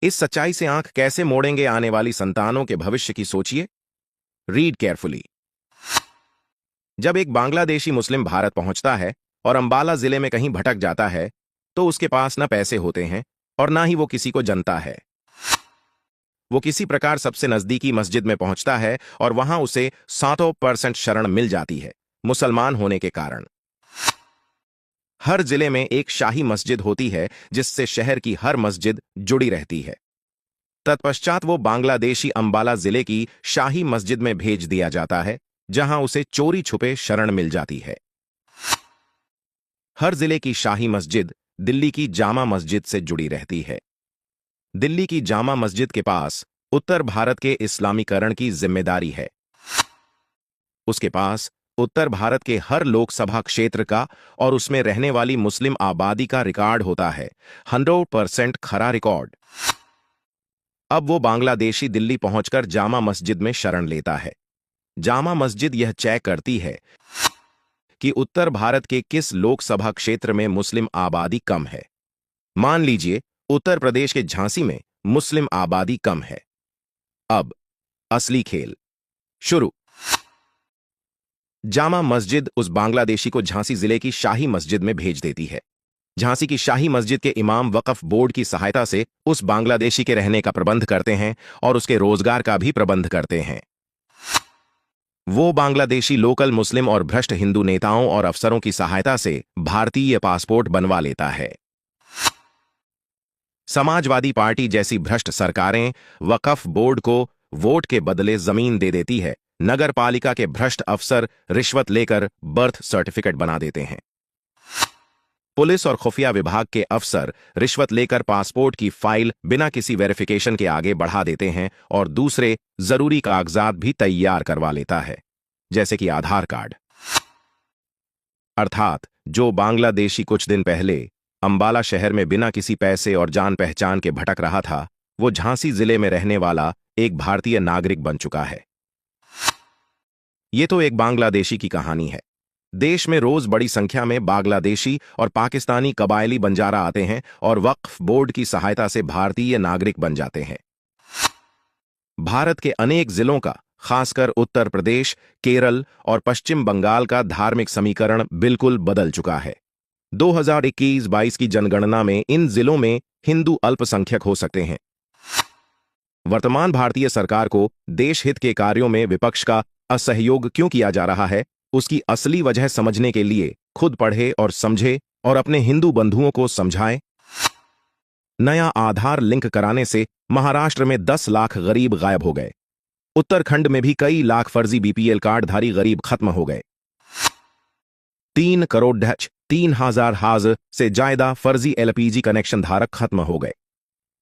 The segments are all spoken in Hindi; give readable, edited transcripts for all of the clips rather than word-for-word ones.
इस सच्चाई से आंख कैसे मोड़ेंगे आने वाली संतानों के भविष्य की सोचिए। Read carefully. जब एक बांग्लादेशी मुस्लिम भारत पहुंचता है और अंबाला जिले में कहीं भटक जाता है, तो उसके पास न पैसे होते हैं और ना ही वो किसी को जनता है। वो किसी प्रकार सबसे नजदीकी मस्जिद में पहुंचता है और वहां उसे 100% शरण मिल जाती है, मुसलमान होने के कारण। हर जिले में एक शाही मस्जिद होती है जिससे शहर की हर मस्जिद जुड़ी रहती है। तत्पश्चात वो बांग्लादेशी अंबाला जिले की शाही मस्जिद में भेज दिया जाता है, जहां उसे चोरी छुपे शरण मिल जाती है। हर जिले की शाही मस्जिद दिल्ली की जामा मस्जिद से जुड़ी रहती है। दिल्ली की जामा मस्जिद के पास उत्तर भारत के इस्लामीकरण की जिम्मेदारी है। उसके पास उत्तर भारत के हर लोकसभा क्षेत्र का और उसमें रहने वाली मुस्लिम आबादी का रिकॉर्ड होता है, 100% खरा रिकॉर्ड। अब वो बांग्लादेशी दिल्ली पहुंचकर जामा मस्जिद में शरण लेता है। जामा मस्जिद यह चेक करती है कि उत्तर भारत के किस लोकसभा क्षेत्र में मुस्लिम आबादी कम है। मान लीजिए उत्तर प्रदेश के झांसी में मुस्लिम आबादी कम है। अब असली खेल शुरू। जामा मस्जिद उस बांग्लादेशी को झांसी जिले की शाही मस्जिद में भेज देती है। झांसी की शाही मस्जिद के इमाम वक्फ बोर्ड की सहायता से उस बांग्लादेशी के रहने का प्रबंध करते हैं और उसके रोजगार का भी प्रबंध करते हैं। वो बांग्लादेशी लोकल मुस्लिम और भ्रष्ट हिंदू नेताओं और अफसरों की सहायता से भारतीय पासपोर्ट बनवा लेता है। समाजवादी पार्टी जैसी भ्रष्ट सरकारें वक्फ बोर्ड को वोट के बदले जमीन दे देती है। नगर पालिका के भ्रष्ट अफसर रिश्वत लेकर बर्थ सर्टिफिकेट बना देते हैं। पुलिस और खुफिया विभाग के अफसर रिश्वत लेकर पासपोर्ट की फाइल बिना किसी वेरिफिकेशन के आगे बढ़ा देते हैं और दूसरे जरूरी कागजात भी तैयार करवा लेता है, जैसे कि आधार कार्ड। अर्थात जो बांग्लादेशी कुछ दिन पहले अंबाला शहर में बिना किसी पैसे और जान पहचान के भटक रहा था, वो झांसी जिले में रहने वाला एक भारतीय नागरिक बन चुका है। ये तो एक बांग्लादेशी की कहानी है। देश में रोज बड़ी संख्या में बांग्लादेशी और पाकिस्तानी कबायली बंजारा आते हैं और वक्फ बोर्ड की सहायता से भारतीय नागरिक बन जाते हैं। भारत के अनेक जिलों का, खासकर उत्तर प्रदेश, केरल और पश्चिम बंगाल का धार्मिक समीकरण बिल्कुल बदल चुका है। 2021-22 की जनगणना में इन जिलों में हिंदू अल्पसंख्यक हो सकते हैं। वर्तमान भारतीय सरकार को देश हित के कार्यों में विपक्ष का असहयोग क्यों किया जा रहा है, उसकी असली वजह समझने के लिए खुद पढ़े और समझे और अपने हिंदू बंधुओं को समझाएं। नया आधार लिंक कराने से महाराष्ट्र में 10 लाख गरीब गायब हो गए। उत्तराखंड में भी कई लाख फर्जी बीपीएल कार्डधारी गरीब खत्म हो गए। 3 करोड़ 3,000 से ज्यादा फर्जी एलपीजी कनेक्शन धारक खत्म हो गए।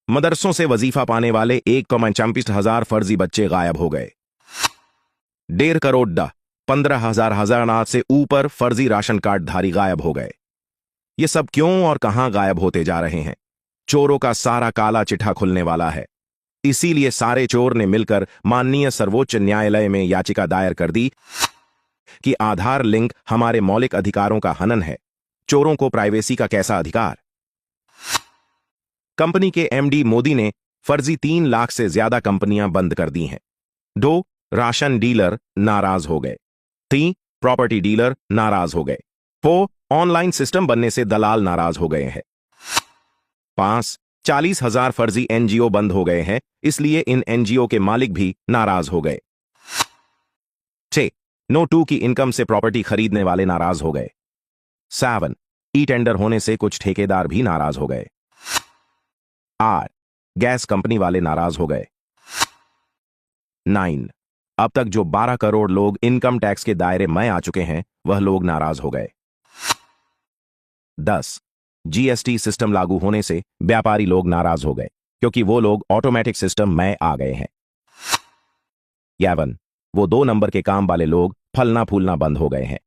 मदरसों से वजीफा पाने वाले 1,25,000 फर्जी बच्चे गायब हो गए। 1.5 करोड़ 15,000 से ऊपर फर्जी राशन कार्डधारी गायब हो गए। ये सब क्यों और कहां गायब होते जा रहे हैं? चोरों का सारा काला चिट्ठा खुलने वाला है। इसीलिए सारे चोर ने मिलकर माननीय सर्वोच्च न्यायालय में याचिका दायर कर दी कि आधार लिंक हमारे मौलिक अधिकारों का हनन है। चोरों को प्राइवेसी का कैसा अधिकार? कंपनी के एमडी मोदी ने फर्जी 3 लाख से ज्यादा कंपनियां बंद कर दी हैं। 2 राशन डीलर नाराज हो गए। 3 प्रॉपर्टी डीलर नाराज हो गए। 4 ऑनलाइन सिस्टम बनने से दलाल नाराज हो गए हैं। 5 40,000 फर्जी एनजीओ बंद हो गए हैं, इसलिए इन एनजीओ के मालिक भी नाराज हो गए। 6 नो 2 की इनकम से प्रॉपर्टी खरीदने वाले नाराज हो गए। 7 ई टेंडर होने से कुछ ठेकेदार भी नाराज हो गए। 8 गैस कंपनी वाले नाराज हो गए। 9 अब तक जो 12 करोड़ लोग इनकम टैक्स के दायरे में आ चुके हैं, वह लोग नाराज हो गए। 10 जीएसटी सिस्टम लागू होने से व्यापारी लोग नाराज हो गए, क्योंकि वो लोग ऑटोमेटिक सिस्टम में आ गए हैं। 11 वो 2 नंबर के काम वाले लोग फलना फूलना बंद हो गए हैं।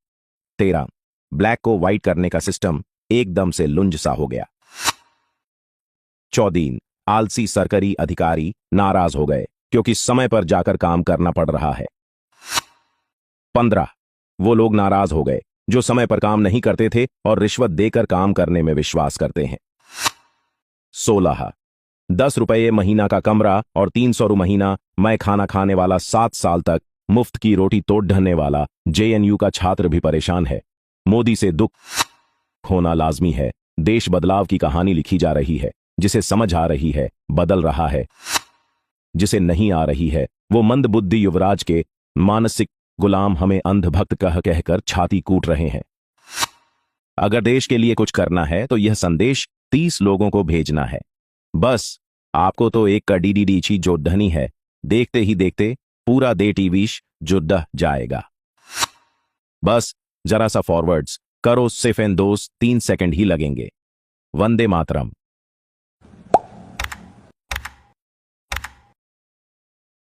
13 ब्लैक को व्हाइट करने का सिस्टम एकदम से लुंज सा हो गया। 14 आलसी सरकारी अधिकारी नाराज हो गए, क्योंकि समय पर जाकर काम करना पड़ रहा है। 15 वो लोग नाराज हो गए जो समय पर काम नहीं करते थे और रिश्वत देकर काम करने में विश्वास करते हैं। 16 ₹10 महीना का कमरा और ₹300 महीना मैं खाना खाने वाला 7 साल तक मुफ्त की रोटी तोड़ ढलने वाला जेएनयू का छात्र भी परेशान है। मोदी से दुख होना लाजमी है। देश बदलाव की कहानी लिखी जा रही है। जिसे समझ आ रही है बदल रहा है, जिसे नहीं आ रही है वो मंद बुद्धि युवराज के मानसिक गुलाम हमें अंधभक्त कह कहकर छाती कूट रहे हैं। अगर देश के लिए कुछ करना है तो यह संदेश 30 लोगों को भेजना है। बस आपको तो एक का डीडीडी जो ढनी है, देखते ही देखते पूरा दे टीवीश जो डह जाएगा। बस जरा सा फॉरवर्ड्स करो, सिर्फ 2-3 सेकंड ही लगेंगे। वंदे मातरम।